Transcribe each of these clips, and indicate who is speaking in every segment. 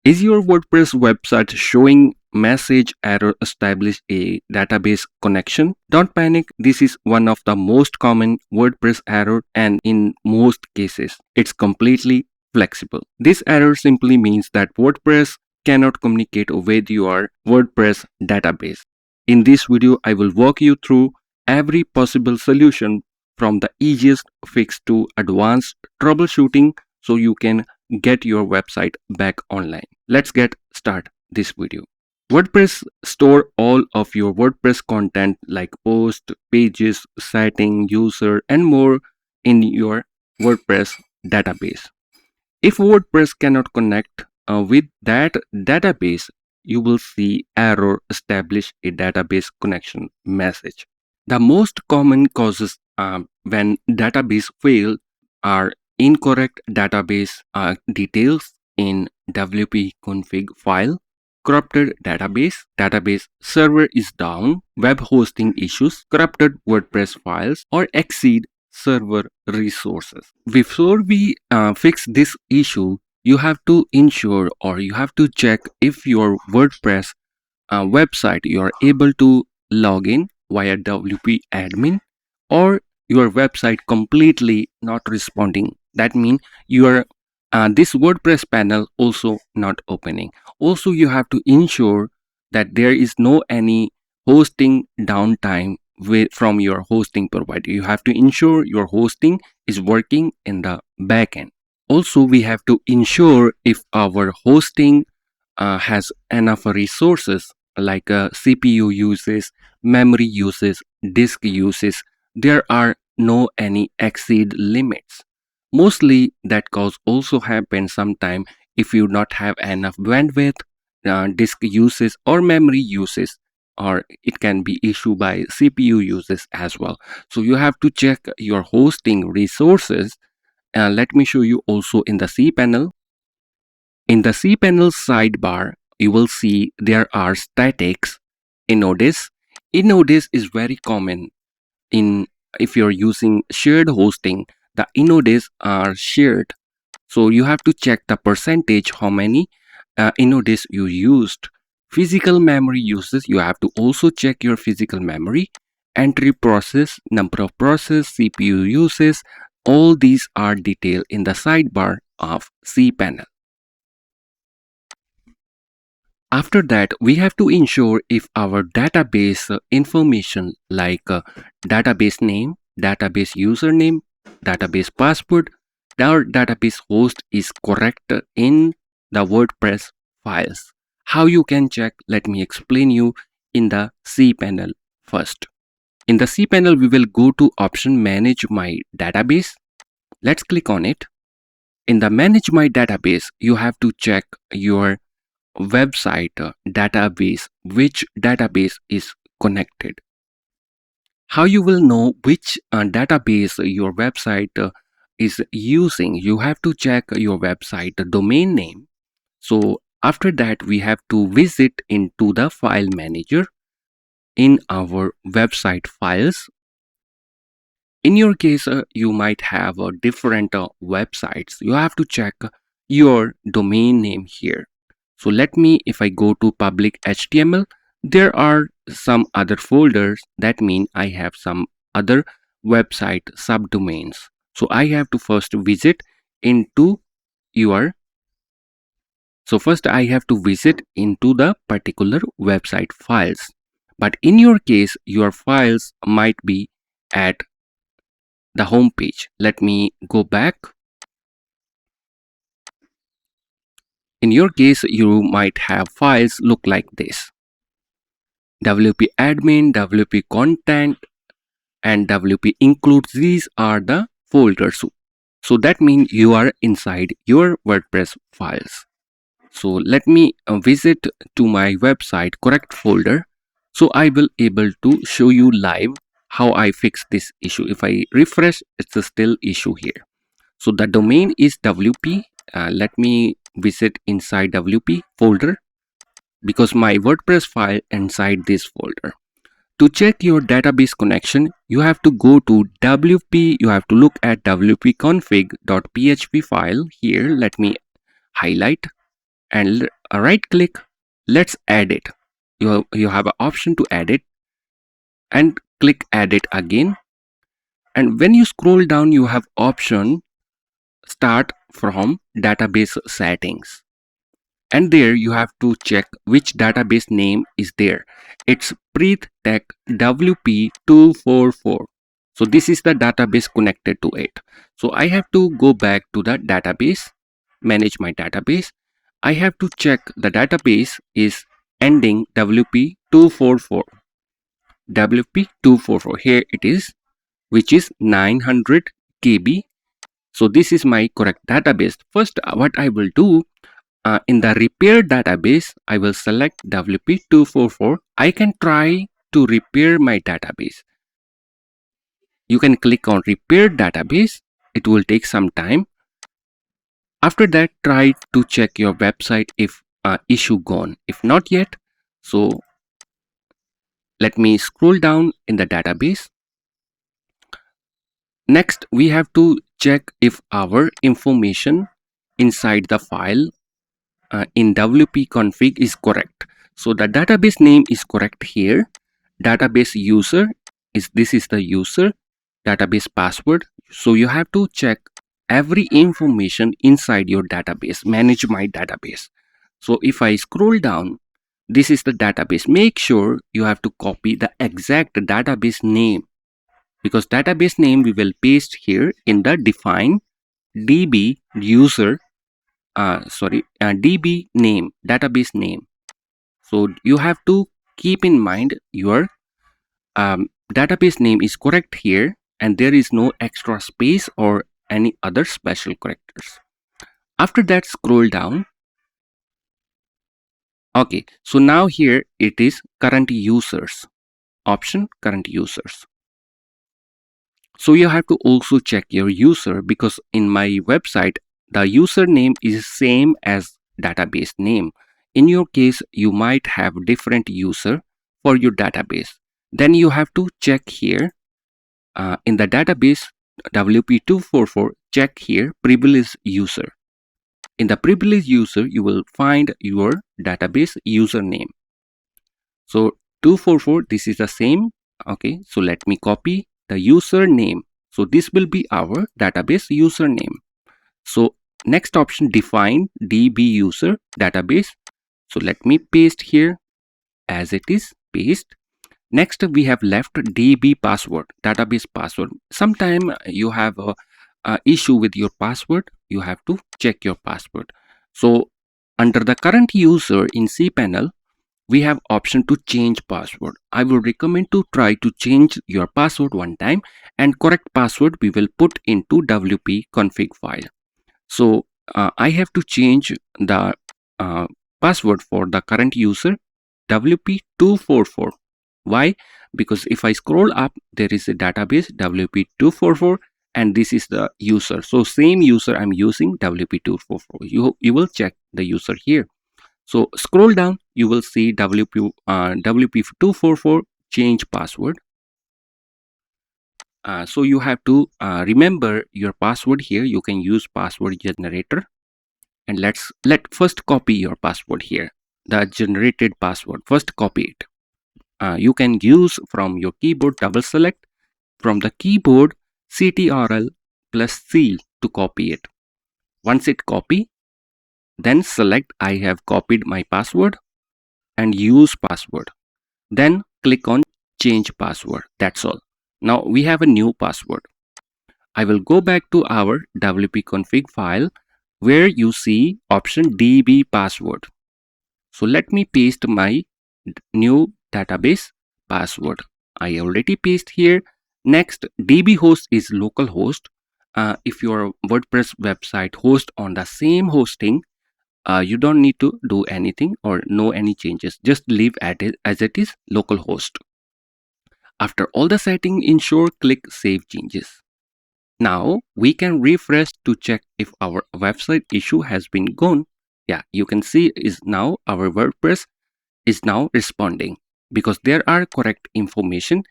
Speaker 1: Is your WordPress website showing message error establish a database connection? Don't panic, this is one of the most common WordPress error, and in most cases it's completely flexible. This error simply means that WordPress cannot communicate with your WordPress database. In this video, I will walk you through every possible solution from the easiest fix to advanced troubleshooting so you can get your website back online. Let's get started this video. WordPress store all of your WordPress content like post, pages, setting, user and more in your WordPress database. If WordPress cannot connect with that database, you will see error establish a database connection message. The most common causes when database fail are incorrect database details in WP config file, corrupted database server is down, web hosting issues, corrupted WordPress files, or exceed server resources. Before we fix this issue, you have to ensure or you have to check if your WordPress website you are able to log in via WP admin, or your website completely not responding. That means your this WordPress panel also not opening. Also, you have to ensure that there is no any hosting downtime from your hosting provider. You have to ensure your hosting is working in the backend. Also, we have to ensure if our hosting has enough resources like CPU uses, memory uses, disk uses. There are no any exceed limits. Mostly that cause also happen sometime if you not have enough bandwidth, disk uses or memory uses, or it can be issue by CPU uses as well. So you have to check your hosting resources. Let me show you also in the cPanel. In the cPanel sidebar, you will see there are statics inodis. Inodis is very common in if you're using shared hosting. The inodis are shared, so you have to check the percentage how many inodis you used. Physical memory uses, you have to also check your physical memory. Entry process, number of process, CPU uses, all these are detailed in the sidebar of cPanel. After that, we have to ensure if our database information like database name, database username, database password, our database host is correct in the WordPress files. How you can check? Let me explain you in the cPanel first. In the cPanel, we will go to option Manage My Database. Let's click on it. In the Manage My Database, you have to check your website database, which database is connected. How you will know which database your website is using? You have to check your website domain name. So after that, we have to visit into the file manager in our website files. In your case, you might have different websites. You have to check your domain name here. So let me, if I go to public HTML, there are some other folders. That means I have some other website subdomains. So I have to first visit into your, so first I have to visit into the particular website files. But in your case, your files might be at the home page. Let me go back. In your case, you might have files look like this: WP admin, WP content, and WP includes. These are the folders. So that means you are inside your WordPress files. So let me visit to my website correct folder. So I will able to show you live how I fix this issue. If I refresh, it's a still issue here. So the domain is WP. Let me visit inside WP folder because my WordPress file inside this folder. To check your database connection, you have to go to WP. You have to look at wp config.php file here. Let me highlight. and right click. Let's add it. You have an option to add it, and click add it again. And when you scroll down, you have option start from database settings, and there you have to check which database name is there. It's preetkalirona. So this is the database connected to it. So I have to go back to the database, manage my database. I have to check the database is ending WP244. WP244, here it is, which is 900 KB. So this is my correct database. First, what I will do, in the repair database, I will select WP244. I can try to repair my database. You can click on repair database. It will take some time. After that, try to check your website if issue gone. If not yet, so let me scroll down in the database. Next, we have to check if our information inside the file in WP config is correct. So the database name is correct here. Database user is, this is the user. Database password. So you have to check every information inside your database. Manage my database. So if I scroll down, this is the database. Make sure you have to copy the exact database name, because database name we will paste here in the define db user db name, database name. So you have to keep in mind your database name is correct here, and there is no extra space or any other special characters. After that, scroll down. Okay, so now here it is current users option, current users. So you have to also check your user, because in my website the username is same as database name. In your case, you might have different user for your database. Then you have to check here in the database WP244, check here privileged user. In the privileged user, you will find your database username. So 244, this is the same. Okay, so let me copy the username. So this will be our database username. So next option, define db user database. So let me paste here as it is, paste. Next, we have left db password, database password. Sometime you have a issue with your password, you have to check your password. So under the current user in cpanel, we have option to change password. I would recommend to try to change your password one time, and correct password we will put into wp config file. So I have to change the password for the current user WP244. Why? Because if I scroll up, there is a database WP244, and this is the user. So same user I'm using, WP244. You will check the user here. So scroll down, you will see WP244 change password. So you have to remember your password here. You can use password generator, and let first copy your password here, the generated password. First copy it. You can use from your keyboard, double select from the keyboard CTRL plus C to copy it. Once it copy, then select I have copied my password and use password. Then click on change password. That's all. Now we have a new password. I will go back to our WP config file where you see option DB password. So let me paste my new database password. I already paste here. Next, DB host is local host. If your WordPress website host on the same hosting, you don't need to do anything or know any changes. Just leave as it is, local host. After all the setting, ensure click save changes. Now we can refresh to check if our website issue has been gone. Yeah, you can see is now our WordPress is now responding, because there are correct information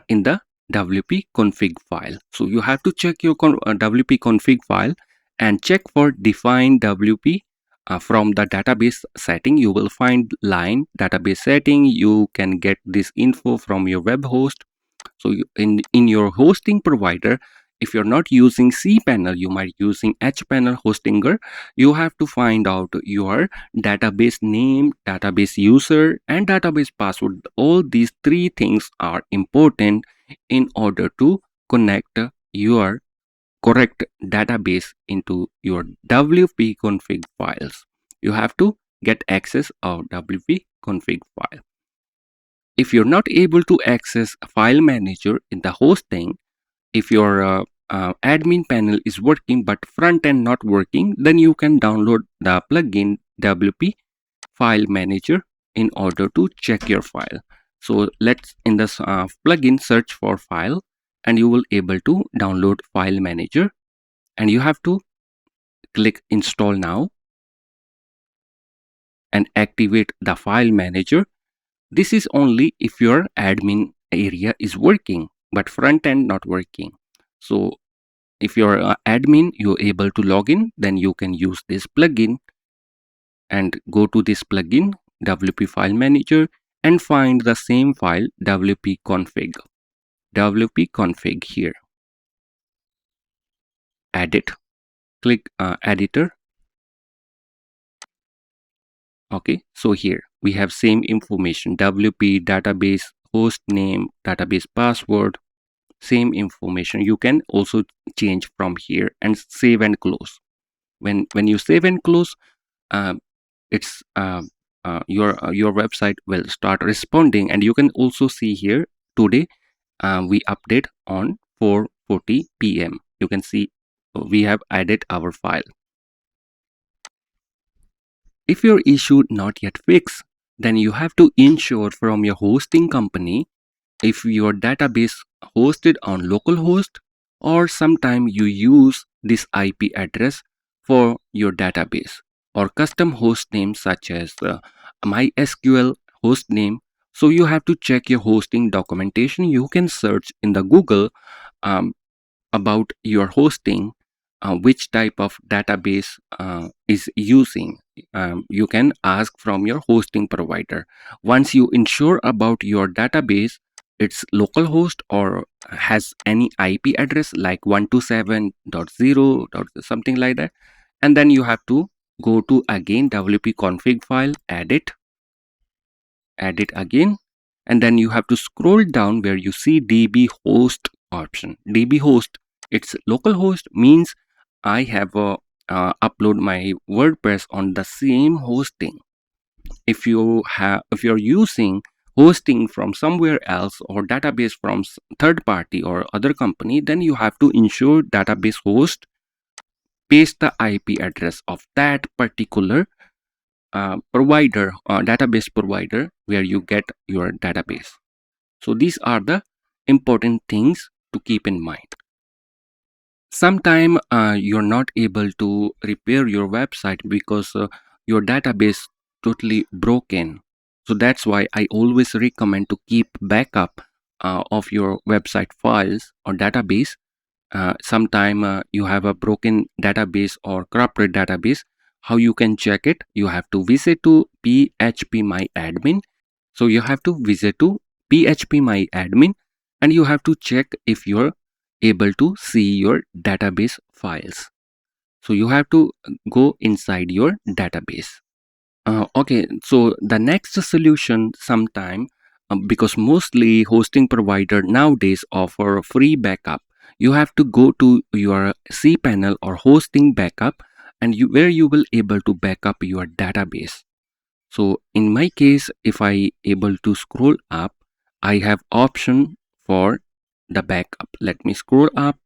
Speaker 1: in the WP config file. So you have to check your WP config file and check for define WP from the database setting, you will find line database setting. You can get this info from your web host. So in your hosting provider, if you're not using cPanel, you might using hPanel hostinger. You have to find out your database name, database user, and database password. All these three things are important in order to connect your correct database into your WP config files. You have to get access of WP config file. If you're not able to access file manager in the hosting, if your admin panel is working but front end not working, then you can download the plugin WP file manager in order to check your file. So let's in this plugin search for file, and you will able to download file manager, and you have to click install now and activate the file manager. This is only if your admin area is working but front end not working. So if you're admin, you're able to log in, then you can use this plugin and go to this plugin WP file manager and find the same file WP config here. Edit, click editor. Okay, so here we have same information: WP database host name, database password, same information. You can also change from here and save and close. When you save and close, it's your website will start responding. And you can also see here today we update on 4:40 p.m. You can see we have added our file. If your issue not yet fixed, then you have to ensure from your hosting company if your database hosted on localhost, or sometime you use this IP address for your database, or custom host name such as MySQL host name. So you have to check your hosting documentation. You can search in the Google about your hosting, which type of database is using. You can ask from your hosting provider. Once you ensure about your database, it's localhost or has any IP address like 127.0 something like that, and then you have to go to again WP config file, edit again, and then you have to scroll down where you see DB host option. DB host, it's localhost, means I have upload my WordPress on the same hosting. If you're using hosting from somewhere else or database from third party or other company, then you have to ensure database host paste the IP address of that particular provider, database provider where you get your database. So these are the important things to keep in mind. Sometime you're not able to repair your website because your database totally broken. So that's why I always recommend to keep backup of your website files or database. Sometime you have a broken database or corrupted database. How you can check it? You have to visit to PHP My Admin. So you have to visit to PHP My Admin, and you have to check if you're able to see your database files. So you have to go inside your database. Okay, so the next solution sometime, because mostly hosting provider nowadays offer free backup, you have to go to your cPanel or hosting backup, and where you will able to backup your database. So in my case, if I able to scroll up, I have option for the backup. Let me scroll up,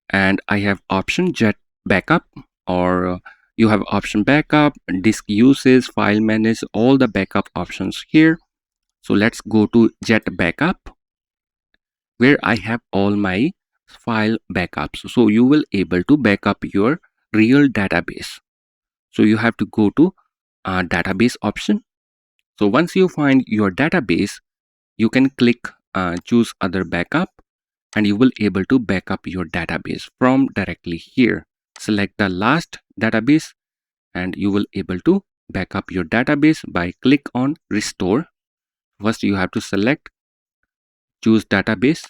Speaker 1: and I have option jet backup, or you have option backup, disk uses, file manage, all the backup options here. So let's go to jet backup, where I have all my file backups. So you will able to backup your real database. So you have to go to database option. So once you find your database, you can click choose other backup, and you will able to backup your database from directly here. Select the last database and you will able to back up your database by click on restore. First you have to choose database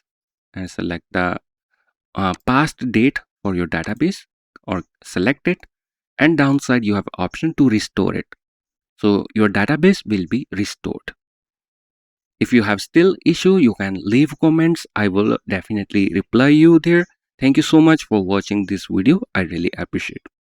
Speaker 1: and select the past date for your database or select it, and downside you have option to restore it. So your database will be restored. If you have still issue, you can leave comments. I will definitely reply you there. Thank you so much for watching this video. I really appreciate it.